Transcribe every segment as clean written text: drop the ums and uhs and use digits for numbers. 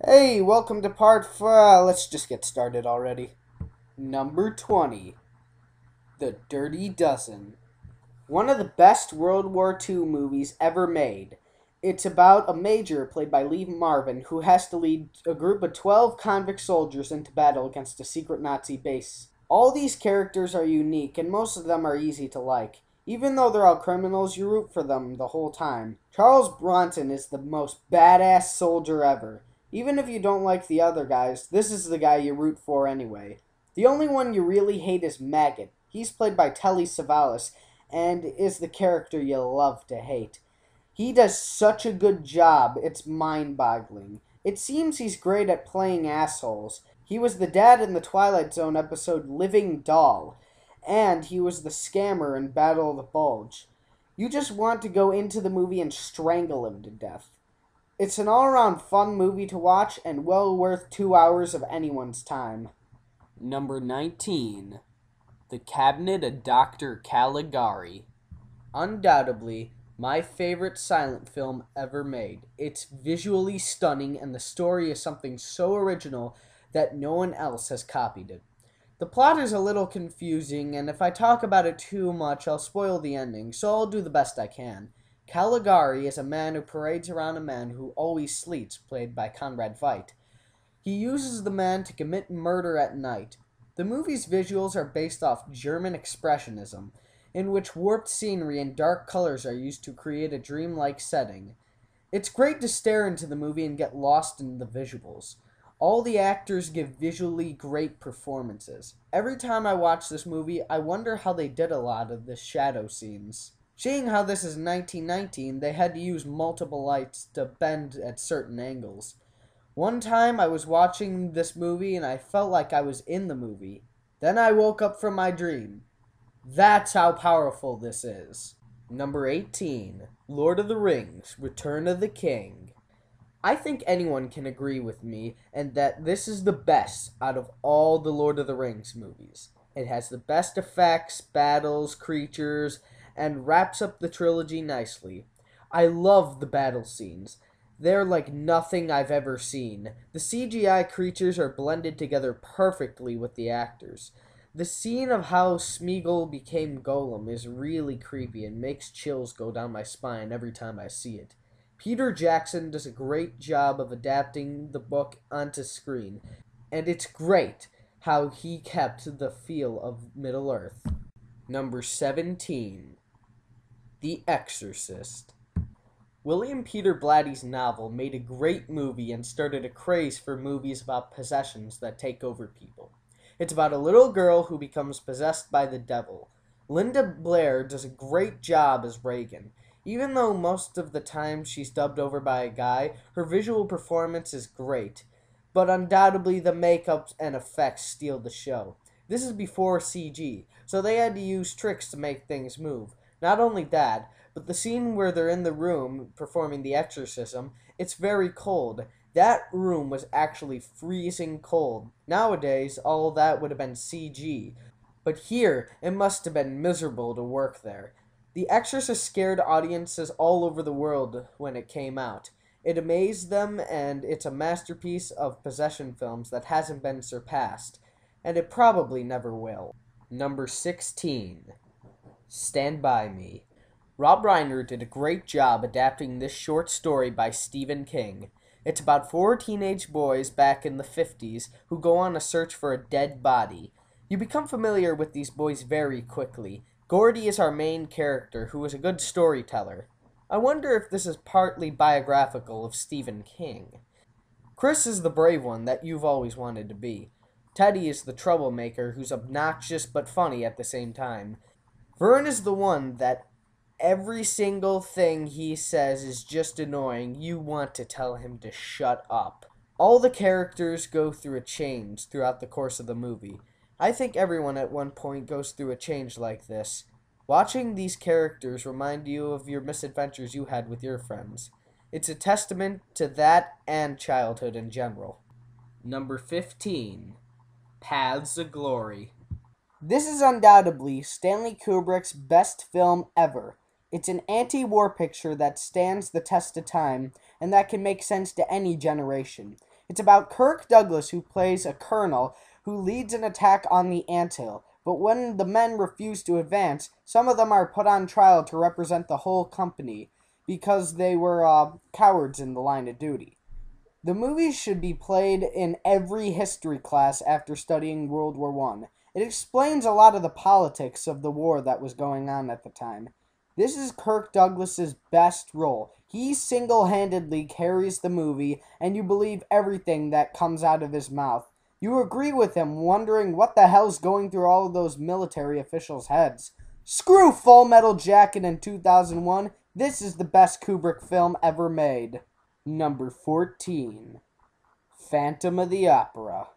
Hey, welcome to let's just get started already. Number 20, The Dirty Dozen. One of the best World War II movies ever made. It's about a major played by Lee Marvin who has to lead a group of 12 convict soldiers into battle against a secret Nazi base. All these characters are unique and most of them are easy to like. Even though they're all criminals, you root for them the whole time. Charles Bronson is the most badass soldier ever. Even if you don't like the other guys, this is the guy you root for anyway. The only one you really hate is Maggot. He's played by Telly Savalas and is the character you love to hate. He does such a good job, it's mind-boggling. It seems he's great at playing assholes. He was the dad in the Twilight Zone episode Living Doll, and he was the scammer in Battle of the Bulge. You just want to go into the movie and strangle him to death. It's an all-around fun movie to watch and well worth 2 hours of anyone's time. Number 19. The Cabinet of Dr. Caligari. Undoubtedly, my favorite silent film ever made. It's visually stunning and the story is something so original that no one else has copied it. The plot is a little confusing, and if I talk about it too much, I'll spoil the ending, so I'll do the best I can. Caligari is a man who parades around a man who always sleeps, played by Conrad Veidt. He uses the man to commit murder at night. The movie's visuals are based off German Expressionism, in which warped scenery and dark colors are used to create a dreamlike setting. It's great to stare into the movie and get lost in the visuals. All the actors give visually great performances. Every time I watch this movie, I wonder how they did a lot of the shadow scenes. Seeing how this is 1919, they had to use multiple lights to bend at certain angles. One time I was watching this movie and I felt like I was in the movie. Then I woke up from my dream. That's how powerful this is. Number 18. Lord of the Rings, Return of the King. I think anyone can agree with me and that this is the best out of all the Lord of the Rings movies. It has the best effects, battles, creatures, and wraps up the trilogy nicely. I love the battle scenes. They're like nothing I've ever seen. The CGI creatures are blended together perfectly with the actors. The scene of how Smeagol became Golem is really creepy and makes chills go down my spine every time I see it. Peter Jackson does a great job of adapting the book onto screen, and it's great how he kept the feel of Middle-earth. Number 17. The Exorcist. William Peter Blatty's novel made a great movie and started a craze for movies about possessions that take over people. It's about a little girl who becomes possessed by the devil. Linda Blair does a great job as Reagan. Even though most of the time she's dubbed over by a guy, her visual performance is great. But undoubtedly the makeup and effects steal the show. This is before CG, so they had to use tricks to make things move. Not only that, but the scene where they're in the room performing the exorcism, it's very cold. That room was actually freezing cold. Nowadays, all that would have been CG. But here, it must have been miserable to work there. The Exorcist scared audiences all over the world when it came out. It amazed them, and it's a masterpiece of possession films that hasn't been surpassed. And it probably never will. Number 16. Stand By Me. Rob Reiner did a great job adapting this short story by Stephen King. It's about 4 teenage boys back in the 50s who go on a search for a dead body. You become familiar with these boys very quickly. Gordy is our main character, who is a good storyteller. I wonder if this is partly biographical of Stephen King. Chris is the brave one that you've always wanted to be. Teddy is the troublemaker who's obnoxious but funny at the same time. Vern is the one that every single thing he says is just annoying. You want to tell him to shut up. All the characters go through a change throughout the course of the movie. I think everyone at one point goes through a change like this. Watching these characters remind you of your misadventures you had with your friends. It's a testament to that and childhood in general. Number 15. Paths of Glory. This is undoubtedly Stanley Kubrick's best film ever. It's an anti-war picture that stands the test of time and that can make sense to any generation. It's about Kirk Douglas, who plays a colonel who leads an attack on the anthill. But when the men refuse to advance, some of them are put on trial to represent the whole company because they were cowards in the line of duty. The movie should be played in every history class after studying World War One. It explains a lot of the politics of the war that was going on at the time. This is Kirk Douglas's best role. He single-handedly carries the movie, and you believe everything that comes out of his mouth. You agree with him, wondering what the hell's going through all of those military officials' heads. Screw Full Metal Jacket in 2001. This is the best Kubrick film ever made. Number 14. Phantom of the Opera.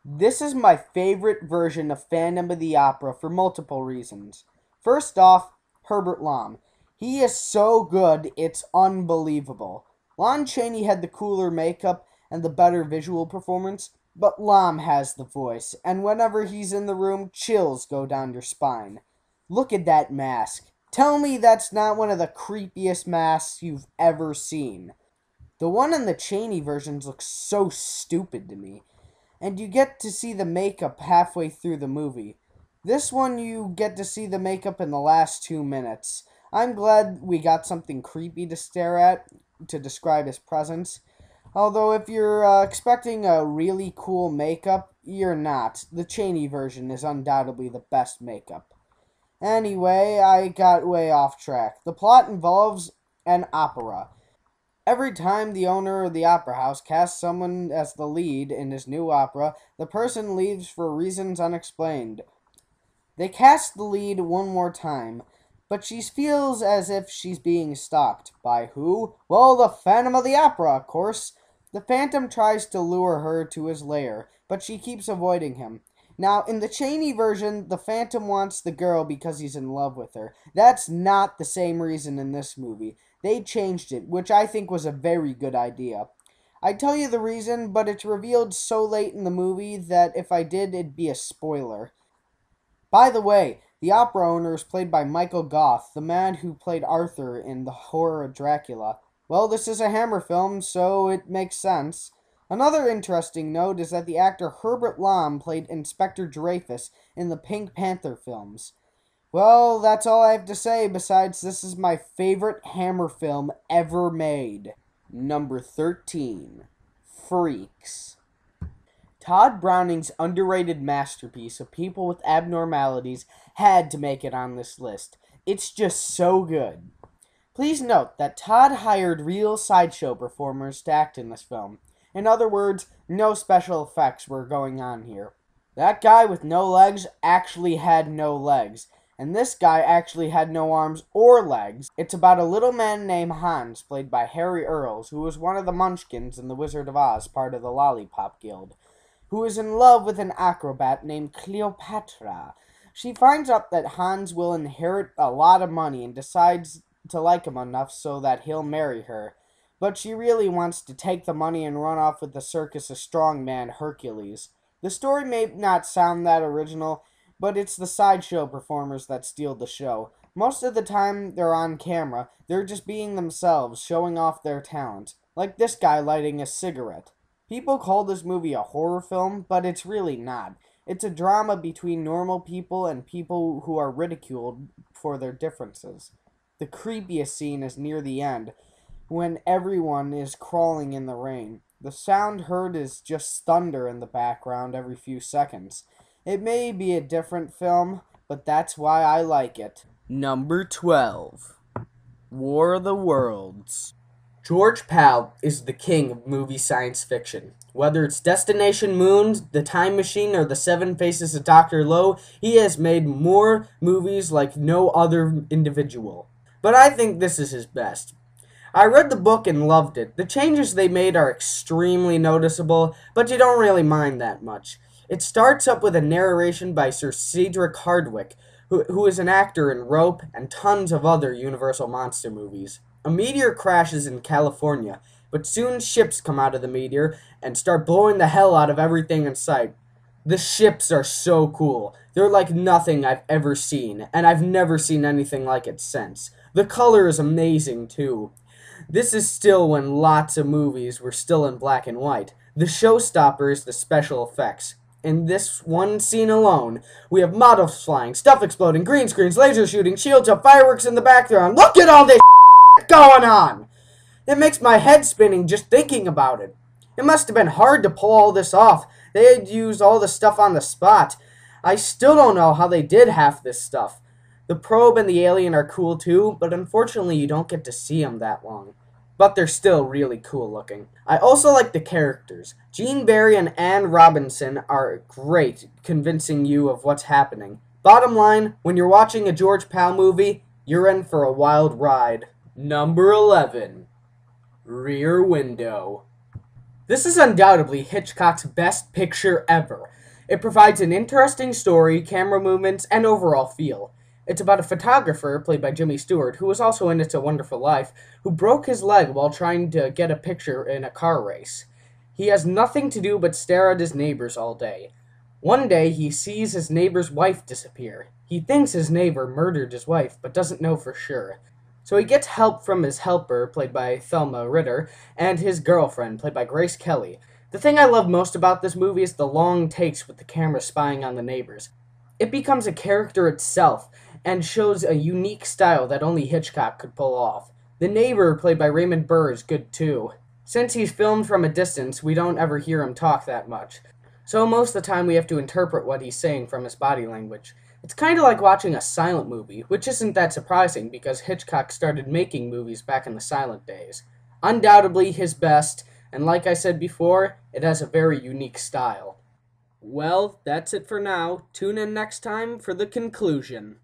This is my favorite version of Phantom of the Opera for multiple reasons. First off, Herbert Lom. He is so good, it's unbelievable. Lon Chaney had the cooler makeup and the better visual performance, but Lom has the voice, and whenever he's in the room, chills go down your spine. Look at that mask. Tell me that's not one of the creepiest masks you've ever seen. The one in the Chaney versions looks so stupid to me, and you get to see the makeup halfway through the movie. This one you get to see the makeup in the last 2 minutes. I'm glad we got something creepy to stare at to describe his presence. Although if you're expecting a really cool makeup, you're not. The Chaney version is undoubtedly the best makeup. Anyway, I got way off track. The plot involves an opera. Every time the owner of the opera house casts someone as the lead in his new opera, the person leaves for reasons unexplained. They cast the lead one more time, but she feels as if she's being stalked. By who? Well, the Phantom of the Opera, of course. The Phantom tries to lure her to his lair, but she keeps avoiding him. Now, in the Chaney version, the Phantom wants the girl because he's in love with her. That's not the same reason in this movie. They changed it, which I think was a very good idea. I'd tell you the reason, but it's revealed so late in the movie that if I did, it'd be a spoiler. By the way, the opera owner is played by Michael Gough, the man who played Arthur in the horror of Dracula. Well, this is a Hammer film, so it makes sense. Another interesting note is that the actor Herbert Lom played Inspector Dreyfus in the Pink Panther films. Well, that's all I have to say, besides this is my favorite Hammer film ever made. Number 13. Freaks. Todd Browning's underrated masterpiece of people with abnormalities had to make it on this list. It's just so good. Please note that Todd hired real sideshow performers to act in this film. In other words, no special effects were going on here. That guy with no legs actually had no legs, and this guy actually had no arms or legs. It's about a little man named Hans, played by Harry Earls, who was one of the Munchkins in The Wizard of Oz, part of the Lollipop Guild, who is in love with an acrobat named Cleopatra. She finds out that Hans will inherit a lot of money and decides to like him enough so that he'll marry her. But she really wants to take the money and run off with the circus of strongman Hercules. The story may not sound that original, but it's the sideshow performers that steal the show. Most of the time they're on camera, they're just being themselves, showing off their talent. Like this guy lighting a cigarette. People call this movie a horror film, but it's really not. It's a drama between normal people and people who are ridiculed for their differences. The creepiest scene is near the end, when everyone is crawling in the rain. The sound heard is just thunder in the background every few seconds. It may be a different film, but that's why I like it. Number 12. War of the Worlds. George Pal is the king of movie science fiction. Whether it's Destination Moon, The Time Machine, or The Seven Faces of Dr. Lowe, he has made more movies like no other individual. But I think this is his best. I read the book and loved it. The changes they made are extremely noticeable, but you don't really mind that much. It starts up with a narration by Sir Cedric Hardwicke, who is an actor in Rope and tons of other Universal monster movies. A meteor crashes in California, but soon ships come out of the meteor and start blowing the hell out of everything in sight. The ships are so cool. They're like nothing I've ever seen, and I've never seen anything like it since. The color is amazing, too. This is still when lots of movies were still in black and white. The showstopper is the special effects. In this one scene alone, we have models flying, stuff exploding, green screens, laser shooting, shields up, fireworks in the background. Look at all this going on! It makes my head spinning just thinking about it. It must have been hard to pull all this off. They had used all the stuff on the spot. I still don't know how they did half this stuff. The probe and the alien are cool too, but unfortunately you don't get to see them that long. But they're still really cool looking. I also like the characters. Gene Barry and Anne Robinson are great, convincing you of what's happening. Bottom line, when you're watching a George Pal movie, you're in for a wild ride. Number 11. Rear Window. This is undoubtedly Hitchcock's best picture ever. It provides an interesting story, camera movements, and overall feel. It's about a photographer, played by Jimmy Stewart, who was also in It's a Wonderful Life, who broke his leg while trying to get a picture in a car race. He has nothing to do but stare at his neighbors all day. One day, he sees his neighbor's wife disappear. He thinks his neighbor murdered his wife, but doesn't know for sure. So he gets help from his helper, played by Thelma Ritter, and his girlfriend, played by Grace Kelly. The thing I love most about this movie is the long takes with the camera spying on the neighbors. It becomes a character itself, and shows a unique style that only Hitchcock could pull off. The neighbor, played by Raymond Burr, is good too. Since he's filmed from a distance, we don't ever hear him talk that much. So most of the time we have to interpret what he's saying from his body language. It's kind of like watching a silent movie, which isn't that surprising because Hitchcock started making movies back in the silent days. Undoubtedly his best, and like I said before, it has a very unique style. Well, that's it for now. Tune in next time for the conclusion.